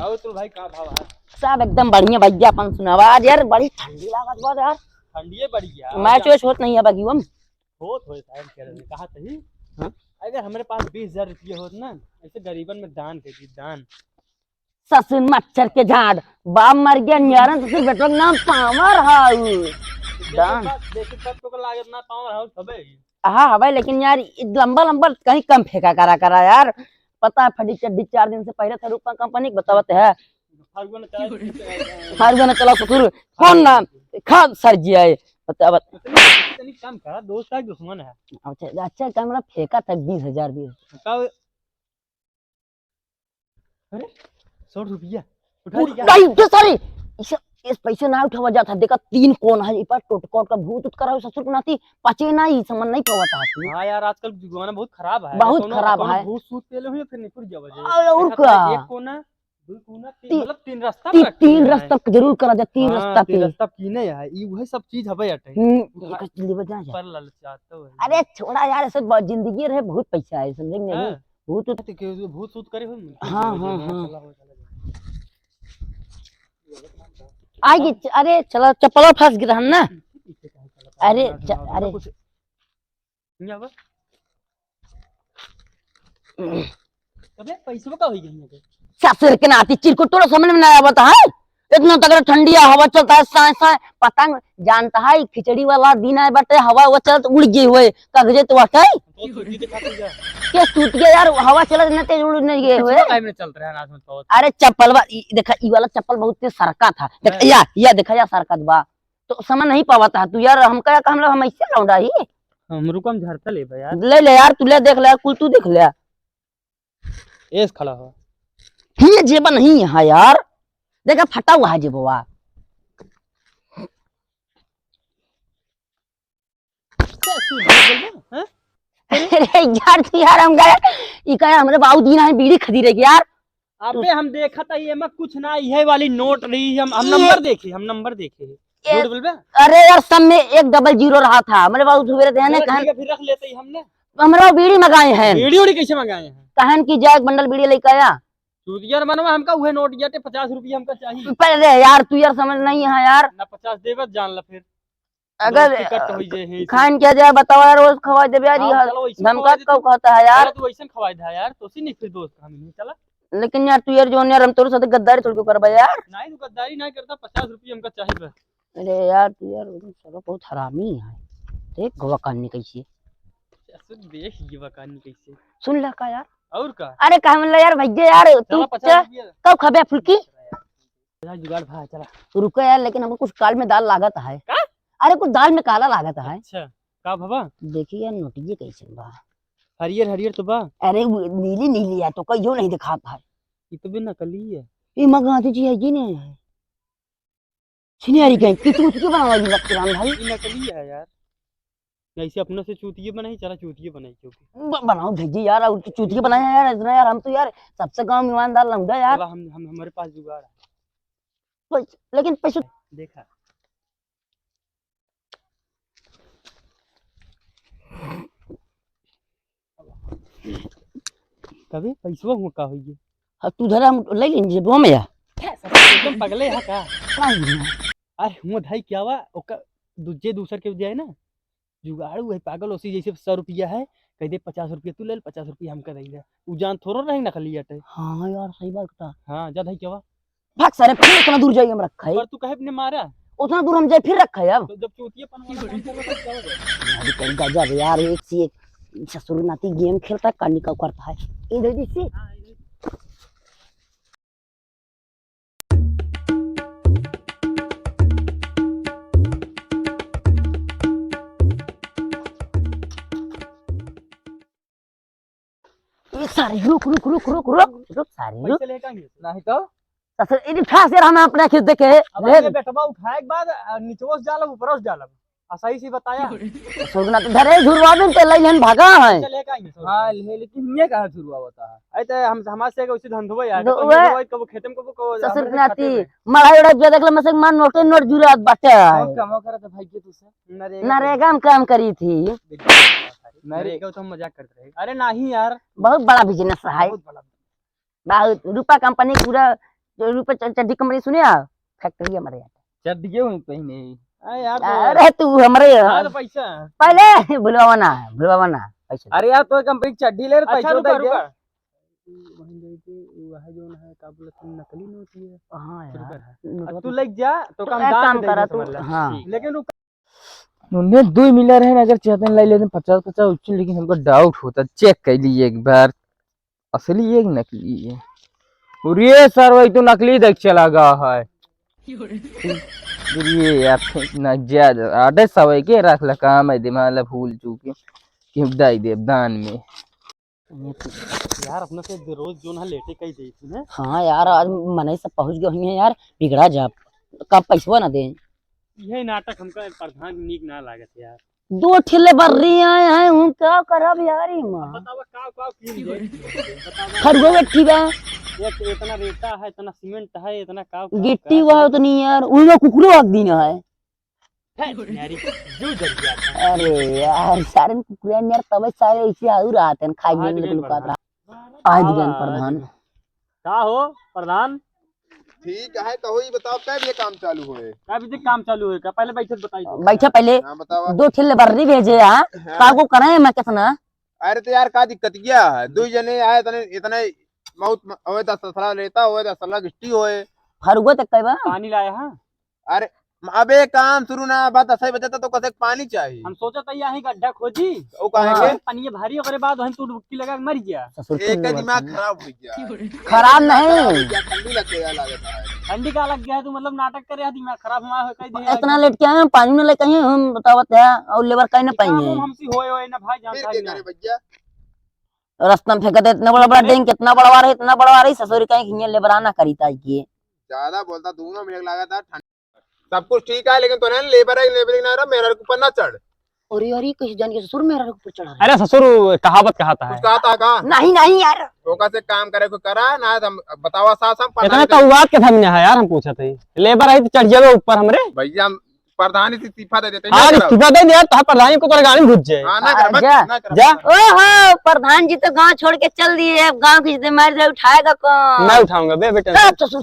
आओ तो भाई का भाव है सब एकदम बढ़िया भैया। अपन सुनावा आज यार बड़ी ठंडी लागत बा यार। ठंडी है बढ़िया मैच वैच होत नहीं है बाकी हम होत होए साहब कह रहे कहा सही। हाँ? अगर हमारे पास 20,000 रुपये होत ना ऐसे गरीबन में दान कर दी दान। ससुर मच्छर के झाड़ बाप मर गया नियारन ससुर बेटवा के नाम पावर हाउ दान। देखिए सब को लागत ना पावर हाउस हबे। हाँ हवाई लेकिन यार लंबा लंबा कहीं कम फेंका करा यार। पता है फटी चड्डी 4 दिन से पहले था रूपा कंपनी बतावत है फार्गो ने चला ससुर कौन ना खा सर जी आए बता इतनी काम करा दोस्त का दुश्मन है। अच्छा कैमरा फेंका था 20,000 भी। अरे 100 रुपया उठा लिया सॉरी इस पैसे ना उठावा जाता देखा 3 कोन है पर टोटकोट का भूत उत करा ससुर को नाती पचे ना ही समझ नहीं पावता तू। हां यार आजकल जमाना बहुत खराब है बहुत खराब है भूत सूत पेले हुए फिर निकुर जावे और का एक कोना दो कोना मतलब 3 रास्ता तीन रास्ता जरूर करा जा 3 रास्ता पे रास्ता कीने है ई वही सब चीज हबे अटे जल्दी बजा जा पर ललचाता है। अरे छोड़ा यार ऐसे जिंदगी रहे बहुत पैसा है समझेंगे नहीं भूत सूत करे हो। हां आगे अरे चलो चप्पल फंस गया हम ना। अरे अरे अबे पैसे का हो गई ससुर के नाती चिरकुट तो समझ में नहीं आवता है। इतना तगड़ा ठंडी हवा चलता है साए साए पतंग जानता है खिचड़ी वाला दिन है बटे हवा वो चलत उड़ गई हुए कागजे तो वाटे क्या टूट गया यार हवा चलत न तेज उड़ नहीं गए हुए टाइम में चल रहा है आज में तो। अरे चप्पल देखा ई वाला चप्पल बहुत तेज सरका था देखा या देखा या सरकत बा तो समझ नहीं पावता तू यार हम का हम लोग हम ऐसे लौंडा ही हम रुकम झरता ले यार ले यार तू ले देख ले कुल तू देख ले एस खड़ा हो ये जेब नहीं है यार देखा फटा हुआ है जेबवा। अरे यार तू यार हम गए ई का हमरे बाबू दीना है बीड़ी खरीदे के यार। अबे हम देखा था ये में कुछ ना ये वाली नोट रही हम नंबर देखे नोट बोलबे। अरे यार सब में 100 रहा था हमरे बाबू सुबेरे थे ने कहन फिर रख लेते ही हमने हमरा बीड़ी मंगाए हैं बीड़ी कैसे मंगाए हैं कहन की जाए बंडल बीड़ी लेके आया चूतिया मनवा हमका उहे नोट जाते 50 रुपया हमका चाहिए। पहले यार तू यार समझ नहीं है यार ना 50 देवत जान ला फिर अगर टिकट होई जे है खान क्या जाए बताओ यार रोज खवा दे यार धमका कब कहता है यार तू वैसे खवाई था यार तो सी नहीं फिर दोस्त हम नहीं चला। लेकिन यार तू यार जो यार हम तोरे साथ गद्दारी थोड़ी करबा यार नहीं तू गद्दारी नहीं करता 50 रुपया हमका चाहिए बस। अरे यार तू यार सब बहुत हरामी है देख गोवा काटने कैसे देख ये वकानी कैसे सुन ला का यार और का अरे कहा मतलब यार भैया यार तू कब खबे फुल्की जुगाड़ भाई चला रुको यार लेकिन हमको कुछ काल में दाल लागत है अरे कुछ दाल में काला लागत है। अच्छा का बाबा देखिए यार नोटिये कैसे बा हरियर तो बा अरे नीली नीली है तो कहियो नहीं दिखाता है ये तो भी नकली है ये मगाती जी है जी नहीं है सिनियरी कहीं कितनी उसकी बनावा जी लगती राम भाई ये नकली है यार ऐसे अपने से चूतिये बनाई चला चूतिये बनाई क्योंकि बनाओ भेजी यार और चूतिये बनाए यार इतना यार हम तो यार सबसे गांव में ईमानदार लौंडा यार हम हमारे पास जुगाड़ है लेकिन पैसे देखा कभी पैसवा हुआ का होई अब तू धरा हम ले लेंगे जेबो में यार एकदम पगले है का अरे हुआ धाई क्या हुआ ओका दूसर के जाए ना जुगाड़ू है पागल उसी जैसे 100 रुपया है कह दे 50 रुपया तू ले 50 रुपया हमका दे दे उ जान थोड़ा रही नकली अटे। हां यार सही बात था। हां जा धाई क्या हुआ भाग सारे फिर इतना दूर जाइए हम रखा है पर तू कहे अपने मारा उतना दूर हम जाए फिर रखा है अब तो जब चूतियापन अभी कहीं गजब यार एक से एक ससुर नाती गेम खेलता है कानी का करता है इधर देखिए सारी रुक सारी रुक पैसे लेकर नहीं तो ससुर इधर ठास यार हम अपने खेत देखे अब ये बेटवा उठाए के बाद नीचों से डालब ऊपर से डालब सही से बताया ससुर ना तो धरे झुरवा में ते लइहन भागा है चलेगा हां लेकिन ये कहां झुरवा होता है ऐसे हम समाज से उसी धंधुआ यार तो कब खेतम कब ससुर नाती मलाई उड़ा जे देखले मसे मान नोट जुरात बाटे काम करत भाई के तुसे नरेगा में काम करी थी नरेगा तो हम मजाक करते रहे। अरे नहीं यार बहुत बड़ा बिजनेस है बहुत रुपा कंपनी पूरा रुपए चड्डी कंपनी सुने आप फैक्ट्री हमारे यहाँ। चड्डी क्यों पहने? अरे यार अरे तू हमारे यार पैसा पहले भुलवाना पैसा। अरे यार तो कंपनी चड्डी ले रहे पैसा दे दे। वहीं जाके वह जो है का बोला नकली नोट है। हां यार तू लेके जा तो काम करा तू। हां लेकिन उन्हें 2 मिलर है अगर चाहते हैं ले लेते 50-50 उच्च, लेकिन हमको डाउट होता चेक कर लिए एक बार असली है कि नकली है। और ये सर वही तो नकली देख चला गया है। ये यार इतना ज्यादा आधे सवाई के रख ला काम है दिमाग भूल चुके कि दाई दे दान में यार अपने से रोज जो ना लेटे कही दे थी ना। हाँ यार आज मने से पहुंच गए हैं यार, बिगड़ा जा कब पैसा ना दे। यही नाटक हमका प्रधान नीक ना लागत यार। 2 ठेले बर्री आए हैं हूं क्या करब यार मां। बतावा का क्यों दे बतावा खरगो बैठी बा एक इतना रेता है, इतना सीमेंट है, इतना का गिट्टी हुआ तो नहीं यार उनका कुकरो आग दिन है। यारी जो जल गया। अरे यार सारे कुकरे यार तब सारे ऐसे आउ रहते हैं खाई में लोग का आज दिन प्रधान का हो प्रधान। ठीक है तो ही बताओ कब ये काम चालू होए? अभी तक काम चालू है का पहले बैठे बताइए। बैठा पहले हाँ बताओ। 2 ठेले बर्री भेजे हां कागो करे मैं कितना। अरे तो यार का दिक्कत क्या है? 2 जने आए इतने बहुत होए 10 सला लेता होए 10 सला गिट्टी होए खरगो तक कई बा पानी लाया हां। अरे अबे काम शुरू ना बात सही बचा तो कसे पानी चाहिए। हम सोचा था यहीं गड्ढा खोजी ओ कहेंगे पानी भारी ओकरे बाद वहीं तू डुबकी लगा के मर गया। एक का दिमाग खराब हो गया। खराब नहीं क्या ठंडी लगती है लागत है। ठंडी का लग गया है तू मतलब नाटक करे है दिमाग खराब हुआ है कह दे। इतना लेट के आए पानी न लेके आए हम बतावत है और लेबर कहीं न पाएंगे। हमसे होए ना भाई फिर जानता क्या ही ना। करे भैया? रास्ता में फेंकते इतना बड़ा देंगे कितना बड़वा रही ससुर कहीं खिंगे लेबर आना करी ताई की ज्यादा बोलता दोनों मिनट लगा था। सब कुछ ठीक है लेकिन तो ना लेबर ना रहा मेरा ऊपर ना चढ़। और यारी किसी जान के ससुर मेरा ऊपर चढ़ा अरे ससुर कहावत कहता है। कुछ कहा था नहीं यार धोखा से काम करे को करा ना हम बतावा सास हम इतना कौवात के था है यार। हम पूछा थे लेबर आई तो चढ़ जावे ऊपर हमरे भैया हम प्रधान इस्तीफा दे देते हां इस्तीफा दे दिया तो प्रधान को तोर गाड़ी घुस जाए। हां ना कर जा। जा ओहो प्रधान जी तो गांव छोड़ के चल दिए अब गांव की जिम्मेदारी उठाएगा कौन? मैं उठाऊंगा बे बेटा। ससुर